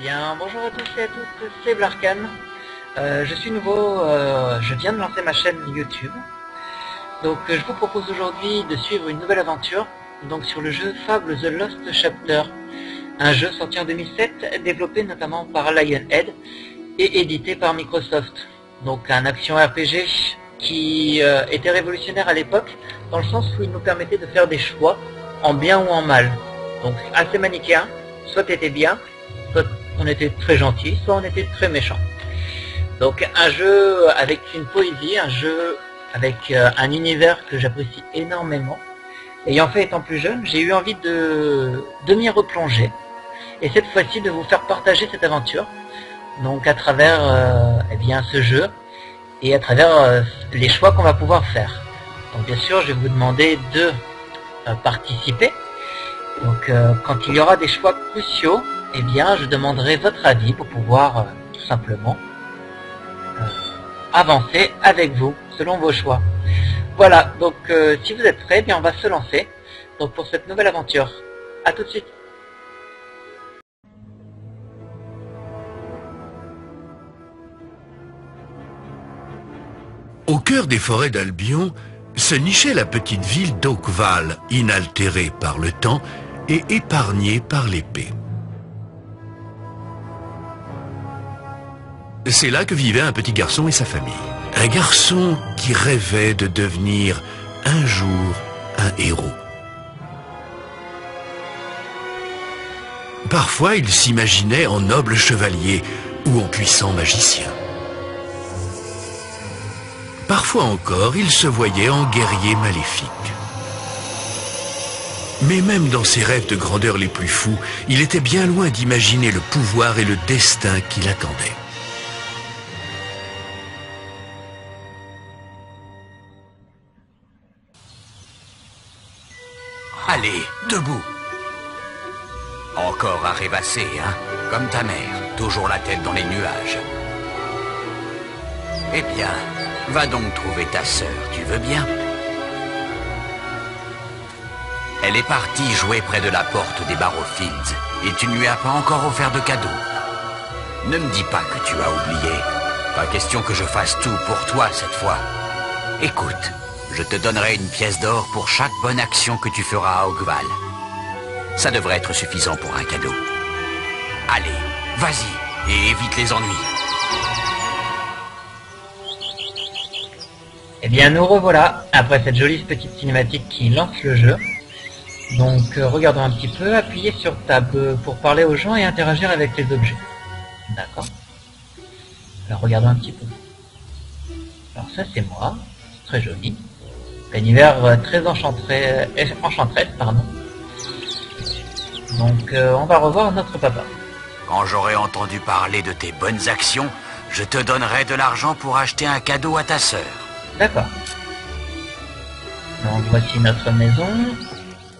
Bien, bonjour à tous et à toutes, c'est Blarkan. Je suis nouveau, je viens de lancer ma chaîne YouTube. Donc je vous propose aujourd'hui de suivre une nouvelle aventure donc sur le jeu Fable The Lost Chapter. Un jeu sorti en 2007, développé notamment par Lionhead et édité par Microsoft. Donc un action RPG qui était révolutionnaire à l'époque, dans le sens où il nous permettait de faire des choix en bien ou en mal. Donc assez manichéen, soit t'étais bien, soit on était très gentil, soit on était très méchant. Donc un jeu avec une poésie, un jeu avec un univers que j'apprécie énormément. Ayant fait étant plus jeune, j'ai eu envie de m'y replonger. Et cette fois-ci de vous faire partager cette aventure. Donc à travers eh bien, ce jeu et à travers les choix qu'on va pouvoir faire. Donc bien sûr je vais vous demander de participer. Donc quand il y aura des choix cruciaux, eh bien je demanderai votre avis pour pouvoir tout simplement avancer avec vous selon vos choix. Voilà, donc si vous êtes prêts, eh bien on va se lancer donc pour cette nouvelle aventure. A tout de suite. Au cœur des forêts d'Albion se nichait la petite ville d'Oakvale, inaltérée par le temps et épargnée par l'épée. C'est là que vivait un petit garçon et sa famille. Un garçon qui rêvait de devenir un jour un héros. Parfois, il s'imaginait en noble chevalier ou en puissant magicien. Parfois encore, il se voyait en guerrier maléfique. Mais même dans ses rêves de grandeur les plus fous, il était bien loin d'imaginer le pouvoir et le destin qui l'attendaient. Allez, debout. Encore à rêvasser, hein? Comme ta mère, toujours la tête dans les nuages. Eh bien, va donc trouver ta sœur, tu veux bien? Elle est partie jouer près de la porte des Barrowfields, et tu ne lui as pas encore offert de cadeau. Ne me dis pas que tu as oublié. Pas question que je fasse tout pour toi cette fois. Écoute. Je te donnerai une pièce d'or pour chaque bonne action que tu feras à Oakvale. Ça devrait être suffisant pour un cadeau. Allez, vas-y, et évite les ennuis. Eh bien nous revoilà, après cette jolie petite cinématique qui lance le jeu. Donc regardons un petit peu, appuyez sur Tab pour parler aux gens et interagir avec les objets. D'accord. Alors regardons un petit peu. Alors ça c'est moi, c'est très joli. L'univers très enchanteresse, pardon. Donc on va revoir notre papa. Quand j'aurai entendu parler de tes bonnes actions, je te donnerai de l'argent pour acheter un cadeau à ta sœur. D'accord. Donc voici notre maison.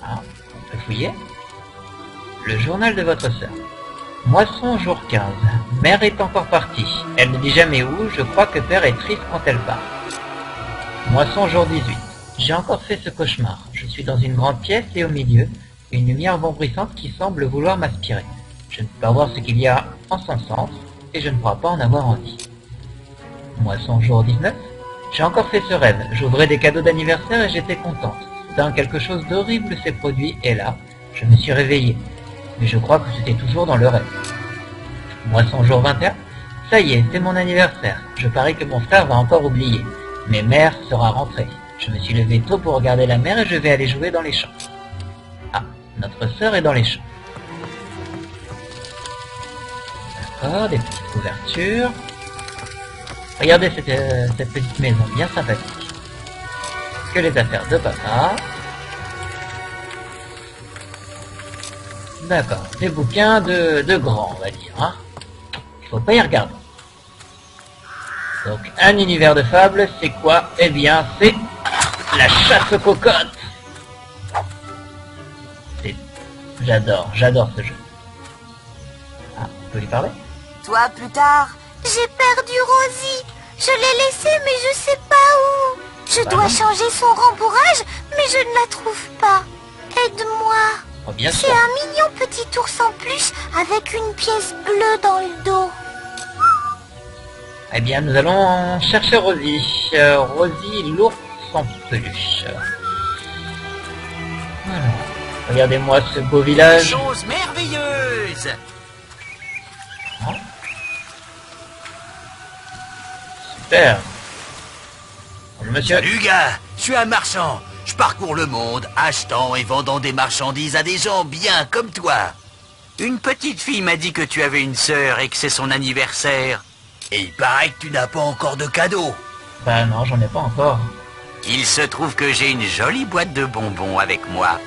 Ah, on peut fouiller. Le journal de votre sœur. Moisson jour 15. Mère est encore partie. Elle ne dit jamais où, je crois que père est triste quand elle part. Moisson jour 18. J'ai encore fait ce cauchemar. Je suis dans une grande pièce et au milieu, une lumière vombrissante qui semble vouloir m'aspirer. Je ne peux pas voir ce qu'il y a en son sens et je ne pourrai pas en avoir envie. Moisson jour 19. J'ai encore fait ce rêve. J'ouvrais des cadeaux d'anniversaire et j'étais contente. Soudain, quelque chose d'horrible s'est produit et là, je me suis réveillée. Mais je crois que c'était toujours dans le rêve. Moisson jour 21. Ça y est, c'est mon anniversaire. Je parie que mon frère va encore oublier. Mais mère sera rentrée. Je me suis levé tôt pour regarder la mer et je vais aller jouer dans les champs. Ah, notre sœur est dans les champs. D'accord, des petites couvertures. Regardez cette petite maison bien sympathique. Que les affaires de papa. D'accord, des bouquins de grands, on va dire. Hein. Il faut pas y regarder. Donc, un univers de fable, c'est quoi? Eh bien, c'est la chasse aux cocottes. J'adore ce jeu. Ah, on peut lui parler? Toi, plus tard. J'ai perdu Rosie. Je l'ai laissée, mais je sais pas où. Je dois changer son rembourrage, mais je ne la trouve pas. Aide-moi. Oh, bien C'est sûr. un mignon petit ours en plus avec une pièce bleue dans le dos. Eh bien, nous allons chercher Rosie. Rosie, l'ours en peluche. Voilà. Regardez-moi ce beau village. Chose merveilleuse. Super. Bonjour, monsieur. Salut gars, je suis un marchand. Je parcours le monde, achetant et vendant des marchandises à des gens bien comme toi. Une petite fille m'a dit que tu avais une sœur et que c'est son anniversaire. Et il paraît que tu n'as pas encore de cadeau. Bah non, j'en ai pas encore. Il se trouve que j'ai une jolie boîte de bonbons avec moi.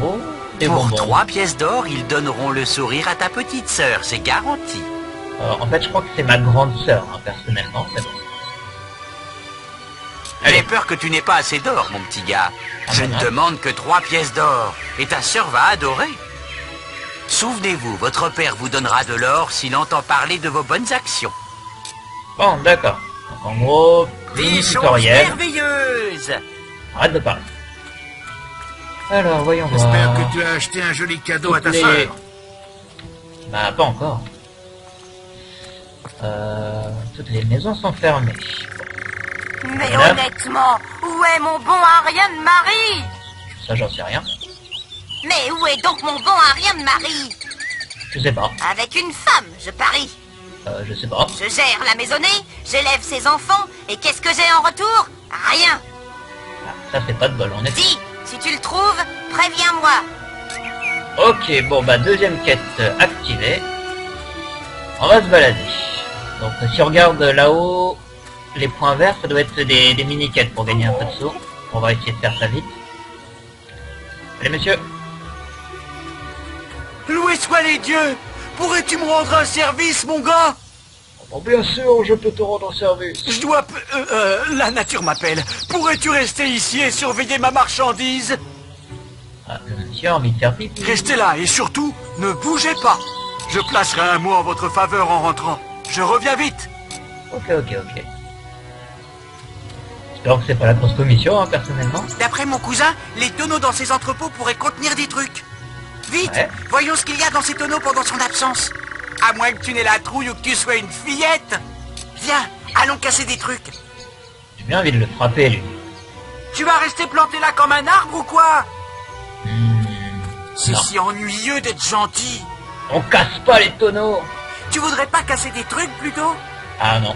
Oh, des Pour bonbons. 3 pièces d'or, ils donneront le sourire à ta petite sœur, c'est garanti. En fait, je crois que c'est ma grande sœur, hein, personnellement, c'est bon. J'ai peur que tu n'aies pas assez d'or, mon petit gars. Ah, Je ben ne non. demande que 3 pièces d'or, et ta sœur va adorer. Souvenez-vous, votre père vous donnera de l'or s'il entend parler de vos bonnes actions. Bon, d'accord. Donc, en gros, mini Des choses tutoriel. merveilleuses. Arrête de parler. Alors, voyons J'espère voir. que tu as acheté un joli cadeau à ta Toutes les- sœur. Bah, pas encore. Toutes les maisons sont fermées. Mais Madame honnêtement, où est mon bon Ariane Marie? Ça, j'en sais rien. Mais où est donc mon bon Ariane Marie? Je sais pas. Avec une femme, je parie. Je sais pas. Je gère la maisonnée, j'élève ses enfants, et qu'est-ce que j'ai en retour? Rien. Ah, ça fait pas de bol, en effet. Dis, si tu le trouves, préviens-moi. Ok, bon, bah, deuxième quête activée. On va se balader. Donc, si on regarde là-haut, les points verts, ça doit être des mini-quêtes pour gagner un peu de sous. On va essayer de faire ça vite. Allez, monsieur. Loué soient les dieux. Pourrais-tu me rendre un service, mon gars? Bon, bien sûr, je peux te rendre service. Je dois... la nature m'appelle. Pourrais-tu rester ici et surveiller ma marchandise? Ah, le monsieur a envie de faire pipi. Restez là et surtout, ne bougez pas. Je placerai un mot en votre faveur en rentrant. Je reviens vite. Ok. J'espère que c'est pas la grosse commission, hein, personnellement. D'après mon cousin, les tonneaux dans ces entrepôts pourraient contenir des trucs. Vite, Ouais. voyons ce qu'il y a dans ces tonneaux pendant son absence. À moins que tu n'aies la trouille ou que tu sois une fillette. Viens, allons casser des trucs. J'ai bien envie de le frapper, lui. Tu vas rester planté là comme un arbre ou quoi? C'est Non. si ennuyeux d'être gentil. On casse pas les tonneaux. Tu voudrais pas casser des trucs plutôt? Ah non.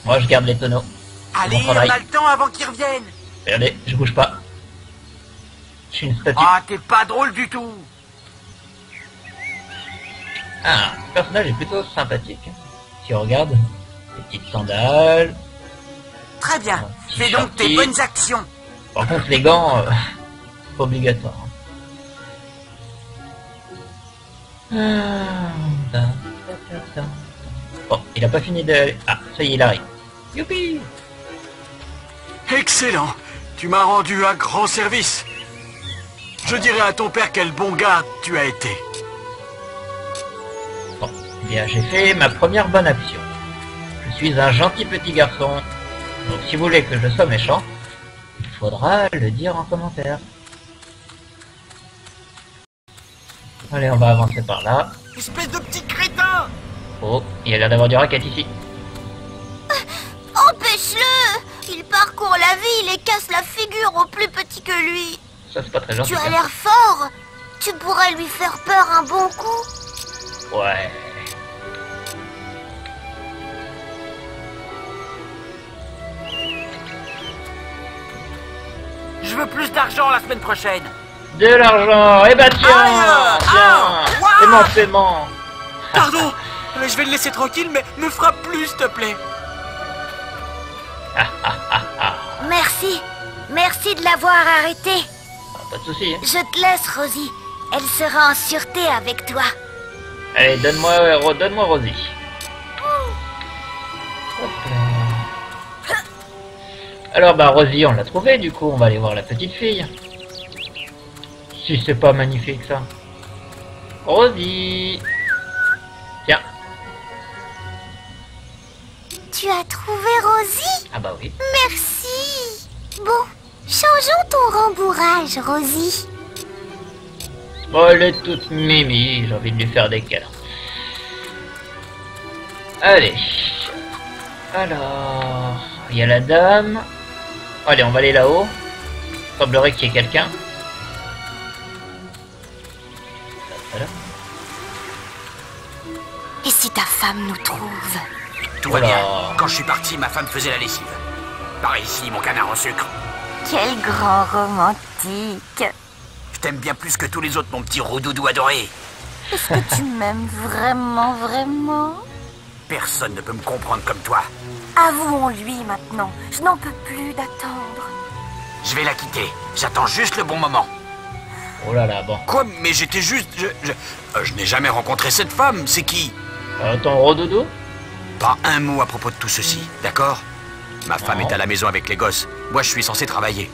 Moi, je garde les tonneaux. Allez, Bon on travail. a le temps avant qu'ils reviennent. Regardez, je bouge pas. Je suis une statue. Ah, t'es pas drôle du tout. Ah, le personnage est plutôt sympathique. Si on regarde, les petites sandales. Très bien, Un fais donc tes t-shirt. bonnes actions. Par contre, les gants, pas obligatoire. Bon, il a pas fini de... Ah, ça y est, il arrive. Youpi! Excellent. Tu m'as rendu un grand service. Je dirai à ton père quel bon gars tu as été. Bon, eh bien, j'ai fait ma première bonne action. Je suis un gentil petit garçon. Donc, si vous voulez que je sois méchant, il faudra le dire en commentaire. Allez, on va avancer par là. Espèce de petit crétin. Oh, il y a l'air d'avoir du racket ici. Empêche-le! Il parcourt la ville et casse la figure au plus petit que lui. Ça, c'est pas très gentil. Tu as ça. l'air fort. Tu pourrais lui faire peur un bon coup. Ouais. Je veux plus d'argent la semaine prochaine. De l'argent. Eh ben tiens, Aïe, tiens. ah, C'est mon paiement. Pardon, je vais le laisser tranquille, mais me frappe plus, s'il te plaît. Merci. Merci de l'avoir arrêté. Ah, pas de souci. Hein. Je te laisse, Rosie. Elle sera en sûreté avec toi. Allez, donne-moi Rosie. Hop là. Alors bah Rosie, on l'a trouvée, du coup on va aller voir la petite fille. Si c'est pas magnifique ça. Rosie. Tiens. Tu as trouvé Rosie? Ah bah oui. Merci. Bon, changeons ton rembourrage, Rosie. Oh, elle est toute mimi, j'ai envie de lui faire des câlins. Allez. Alors, il y a la dame. Allez, on va aller là-haut. Il semblerait qu'il y ait quelqu'un. Voilà. Et si ta femme nous trouve? Tout va Voilà. bien. Quand je suis parti, ma femme faisait la lessive. Par ici, mon canard en sucre. Quel grand romantique! Je t'aime bien plus que tous les autres, mon petit roudoudou adoré. Est-ce que tu m'aimes vraiment, vraiment? Personne ne peut me comprendre comme toi. Avouons-lui maintenant, je n'en peux plus d'attendre. Je vais la quitter. J'attends juste le bon moment. Oh là là, bon. Quoi? Mais j'étais juste... Je n'ai jamais rencontré cette femme. C'est qui? Ton rododo? Pas un mot à propos de tout ceci, d'accord? Ma femme Non. est à la maison avec les gosses. Moi, je suis censé travailler.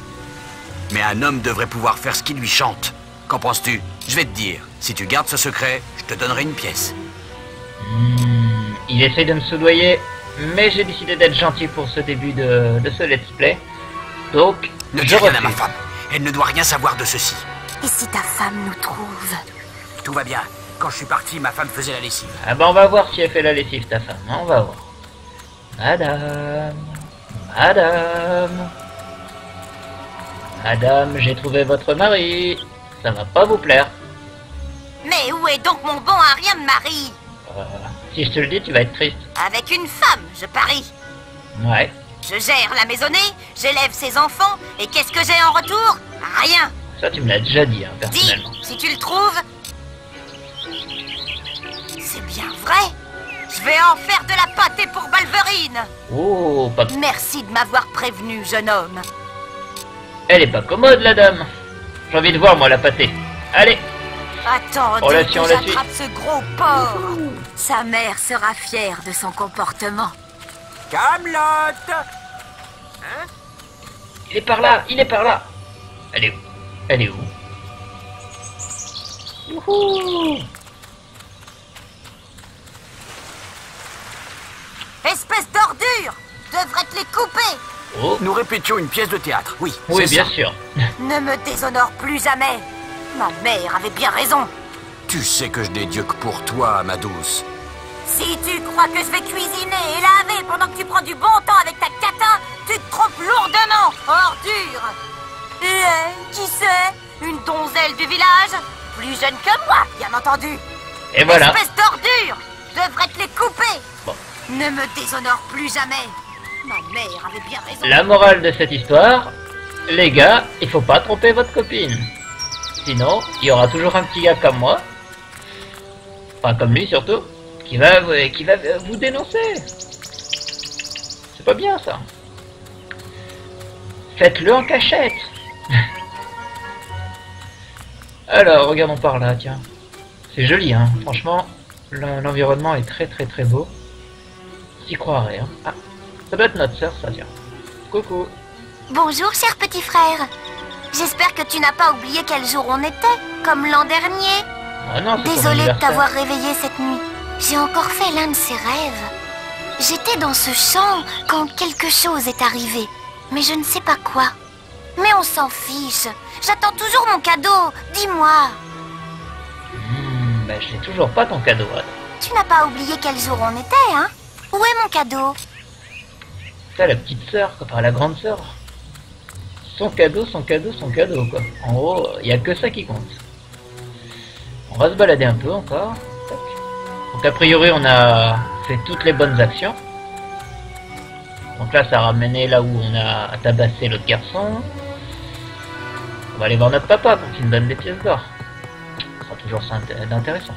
Mais un homme devrait pouvoir faire ce qui lui chante. Qu'en penses-tu? Je vais te dire. Si tu gardes ce secret, je te donnerai une pièce. Il essaye de me soudoyer, mais j'ai décidé d'être gentil pour ce début de ce let's play. Donc, Ne je dis rien à ma refuse. femme. Elle ne doit rien savoir de ceci. Et si ta femme nous trouve? Tout va bien. Quand je suis parti, ma femme faisait la lessive. Ah bah on va voir si elle fait la lessive, ta femme. On va voir. Madame, madame, madame, j'ai trouvé votre mari. Ça va pas vous plaire. Mais où est donc mon bon Arien de mari? Si je te le dis, tu vas être triste. Avec une femme, je parie. Ouais. Je gère la maisonnée, j'élève ses enfants, et qu'est-ce que j'ai en retour? Rien. Ça, tu me l'as déjà dit, hein, Dis, personnellement. si tu le trouves... C'est bien vrai. Je vais en faire de la pâtée pour Balverine. Oh, pas... Merci de m'avoir prévenu, jeune homme. Elle est pas commode, la dame. J'ai envie de voir, moi, la pâtée. Allez. Attends, On la que suit, on la suit. j'attrape ce gros porc. Sa mère sera fière de son comportement. Camelote! Il est par là, il est par là. Elle est où? Elle est où? Wouhou. Espèce d'ordure! Je devrais te les couper. Oh, Nous répétions une pièce de théâtre, oui. oui, c'est bien ça. sûr. Ne me déshonore plus jamais. Ma mère avait bien raison. Tu sais que je n'ai Dieu que pour toi, ma douce. Si tu crois que je vais cuisiner et laver pendant que tu prends du bon temps avec ta cata, tu te trompes lourdement, ordure. Et elle, qui c'est? Une donzelle du village? Plus jeune que moi, bien entendu. Et voilà. Espèce d'ordure! Je devrais te les couper. Bon. Ne me déshonore plus jamais. Ma mère avait bien raison. La morale de cette histoire, les gars, il faut pas tromper votre copine. Sinon, il y aura toujours un petit gars comme moi, enfin comme lui surtout, qui va vous dénoncer. C'est pas bien ça. Faites-le en cachette. Alors, regardons par là, tiens. C'est joli, hein. Franchement, l'environnement est très très très beau. J'y croirais, hein. Ah, ça doit être notre sœur, ça, tiens. Coucou. Bonjour, cher petit frère. J'espère que tu n'as pas oublié quel jour on était, comme l'an dernier. Ah non, c'est son Désolée de anniversaire. t'avoir réveillé cette nuit. J'ai encore fait l'un de ces rêves. J'étais dans ce champ quand quelque chose est arrivé, mais je ne sais pas quoi. Mais on s'en fiche. J'attends toujours mon cadeau. Dis-moi. Bah, j'ai toujours pas ton cadeau, Anne. Tu n'as pas oublié quel jour on était, hein? Où est mon cadeau? Ça, la petite sœur, quoi, enfin la grande sœur. Son cadeau, son cadeau, son cadeau, quoi. En gros, il n'y a que ça qui compte. On va se balader un peu encore. Tac. Donc a priori, on a fait toutes les bonnes actions. Donc là, ça a ramené là où on a tabassé l'autre garçon. On va aller voir notre papa pour qu'il nous donne des pièces d'or. Ce sera toujours ça d'intéressant.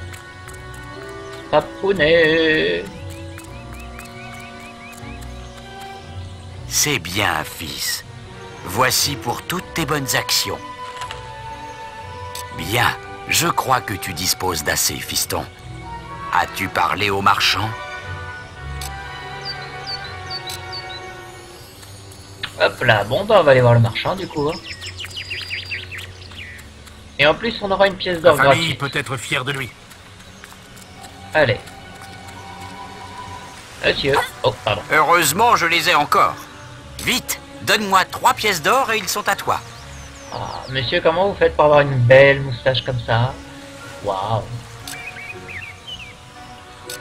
Papounet. C'est bien, fils. Voici pour toutes tes bonnes actions. Bien, je crois que tu disposes d'assez, fiston. As-tu parlé au marchand? Hop là, bon bah on va aller voir le marchand du coup. Hein. Et en plus on aura une pièce La d'or famille gratuite. peut être fière de lui. Allez. Monsieur. Oh, pardon. Heureusement, je les ai encore. Vite, donne-moi 3 pièces d'or et ils sont à toi. Ah, monsieur, comment vous faites pour avoir une belle moustache comme ça? Waouh.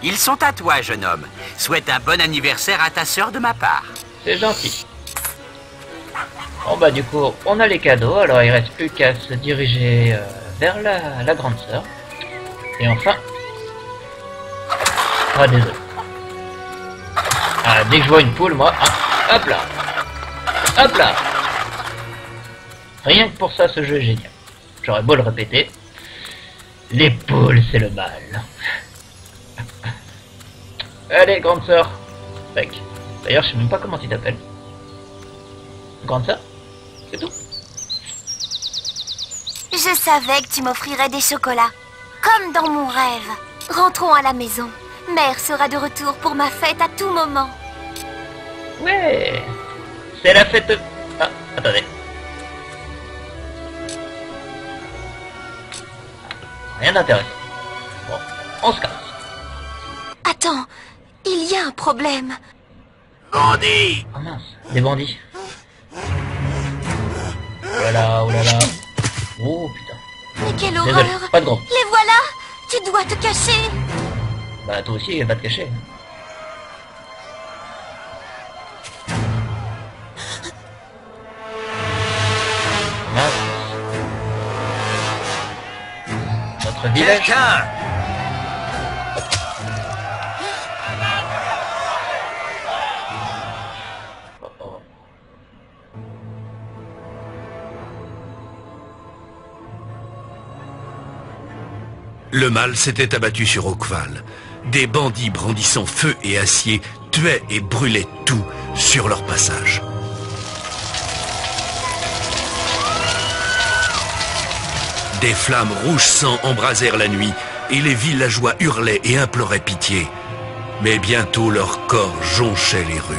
Ils sont à toi, jeune homme. Souhaite un bon anniversaire à ta sœur de ma part. C'est gentil. Bon bah du coup, on a les cadeaux, alors il reste plus qu'à se diriger vers la grande sœur. Et enfin... Ah désolé. Ah, dès que je vois une poule, moi... Ah, hop là. Hop là. Rien que pour ça, ce jeu est génial. J'aurais beau le répéter. Les poules, c'est le mal. Allez, grande sœur. Tac. D'ailleurs, je sais même pas comment tu t'appelles. Grande sœur? C'est tout. Je savais que tu m'offrirais des chocolats. Comme dans mon rêve. Rentrons à la maison. Mère sera de retour pour ma fête à tout moment. Ouais. C'est la fête... Ah, attendez. Rien d'intéressant. Bon, on se casse. Attends, il y a un problème. Bandit! Oh mince, des bandits. Oh là là, oh là là. Oh putain. Mais quelle Désolé, horreur! pas de gros. Les voilà! Tu dois te cacher! Bah toi aussi, va te cacher. Mince. Notre village. Quelqu'un! Oh, oh. Le mal s'était abattu sur Oakval. Des bandits brandissant feu et acier tuaient et brûlaient tout sur leur passage. Des flammes rouge sang embrasèrent la nuit et les villageois hurlaient et imploraient pitié. Mais bientôt leurs corps jonchaient les rues.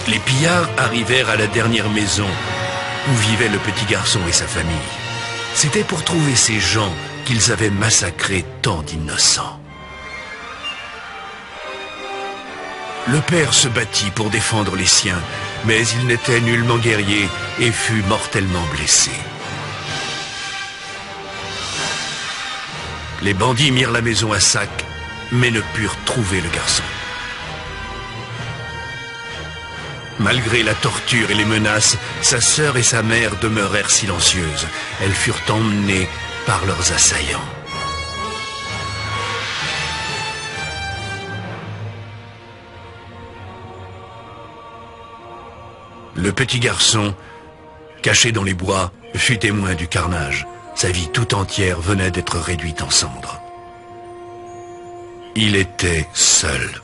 Les pillards arrivèrent à la dernière maison où vivait le petit garçon et sa famille. C'était pour trouver ces gens qu'ils avaient massacré tant d'innocents. Le père se battit pour défendre les siens, mais il n'était nullement guerrier et fut mortellement blessé. Les bandits mirent la maison à sac, mais ne purent trouver le garçon. Malgré la torture et les menaces, sa sœur et sa mère demeurèrent silencieuses. Elles furent emmenées par leurs assaillants. Le petit garçon, caché dans les bois, fut témoin du carnage. Sa vie tout entière venait d'être réduite en cendres. Il était seul.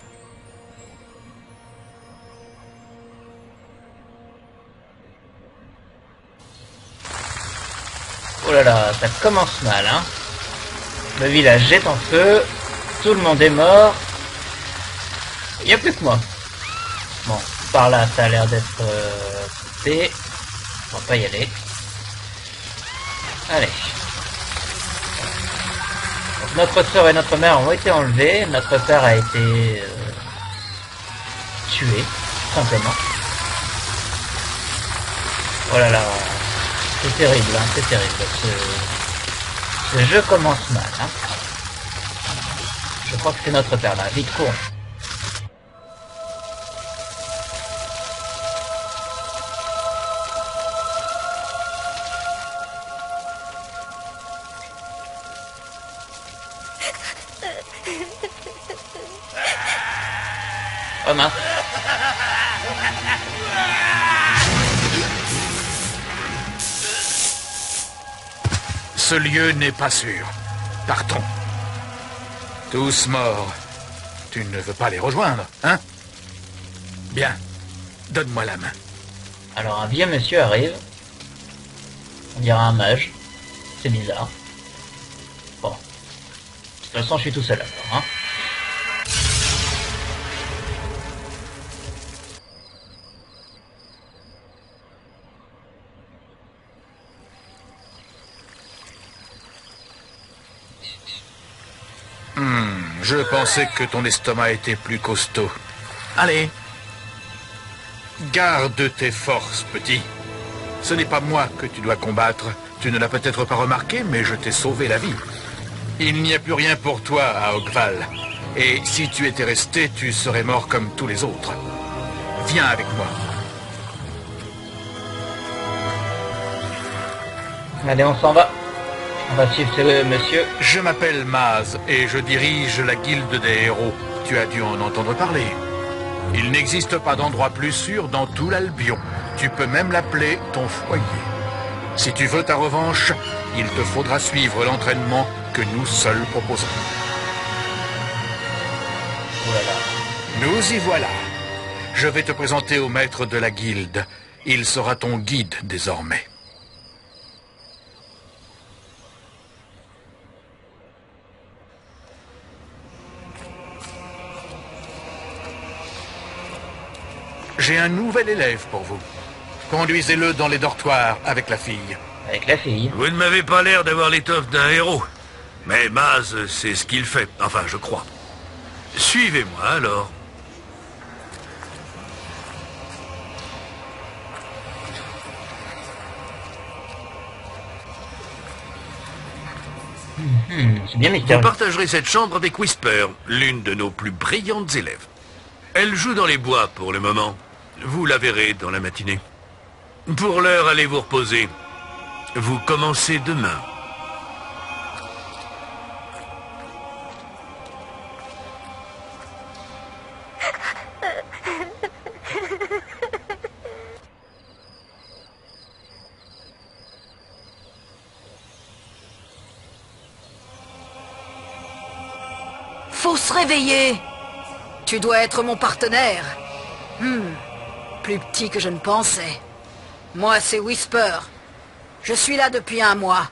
Oh là là, ça commence mal, hein. Le village est en feu, tout le monde est mort. Il n'y a plus que moi. Bon, par là, ça a l'air d'être coupé. On va pas y aller. Allez. Donc, notre sœur et notre mère ont été enlevés. Notre père a été tué, simplement. Oh là là. C'est terrible, hein, c'est terrible. Ce jeu commence mal, hein. Je crois que c'est notre père là. Vite, cours. Oh mince. Ce lieu n'est pas sûr. Partons. Tous morts. Tu ne veux pas les rejoindre, hein? Bien. Donne-moi la main. Alors un vieux monsieur arrive. On dirait un mage. C'est bizarre. Bon. De toute façon, je suis tout seul alors, hein. Je pensais que ton estomac était plus costaud. Allez. Garde tes forces, petit. Ce n'est pas moi que tu dois combattre. Tu ne l'as peut-être pas remarqué, mais je t'ai sauvé la vie. Il n'y a plus rien pour toi à Ogval. Et si tu étais resté, tu serais mort comme tous les autres. Viens avec moi. Allez, on s'en va. On va suivre ce monsieur. Je m'appelle Maz et je dirige la guilde des héros. Tu as dû en entendre parler. Il n'existe pas d'endroit plus sûr dans tout l'Albion. Tu peux même l'appeler ton foyer. Si tu veux ta revanche, il te faudra suivre l'entraînement que nous seuls proposons. Voilà. Nous y voilà. Je vais te présenter au maître de la guilde. Il sera ton guide désormais. J'ai un nouvel élève pour vous. Conduisez-le dans les dortoirs avec la fille. Avec la fille. Vous ne m'avez pas l'air d'avoir l'étoffe d'un héros. Mais Maz, c'est ce qu'il fait. Enfin, je crois. Suivez-moi, alors. C'est bien Vous mystérieux. partagerez cette chambre avec Whisper, l'une de nos plus brillantes élèves. Elle joue dans les bois pour le moment. Vous la verrez dans la matinée. Pour l'heure, allez vous reposer. Vous commencez demain. Faut se réveiller. Tu dois être mon partenaire. Plus petit que je ne pensais. Moi, c'est Whisper. Je suis là depuis 1 mois.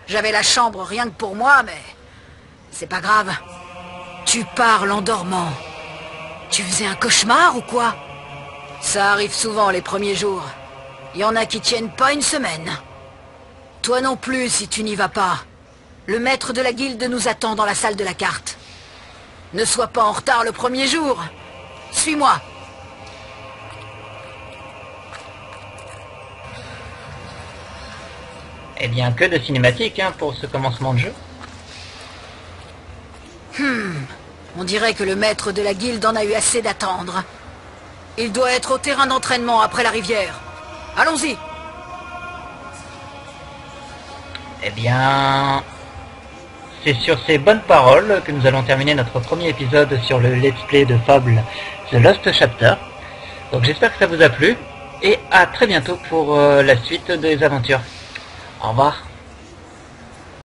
J'avais la chambre rien que pour moi, mais... c'est pas grave. Tu parles en dormant. Tu faisais un cauchemar ou quoi? Ça arrive souvent les premiers jours. Il y en a qui tiennent pas une semaine. Toi non plus, si tu n'y vas pas. Le maître de la guilde nous attend dans la salle de la carte. Ne sois pas en retard le premier jour. Suis-moi. Eh bien, que de cinématiques hein, pour ce commencement de jeu. On dirait que le maître de la guilde en a eu assez d'attendre. Il doit être au terrain d'entraînement après la rivière. Allons-y. Eh bien... c'est sur ces bonnes paroles que nous allons terminer notre premier épisode sur le let's play de Fable The Lost Chapter. Donc j'espère que ça vous a plu, et à très bientôt pour la suite des aventures. Au revoir.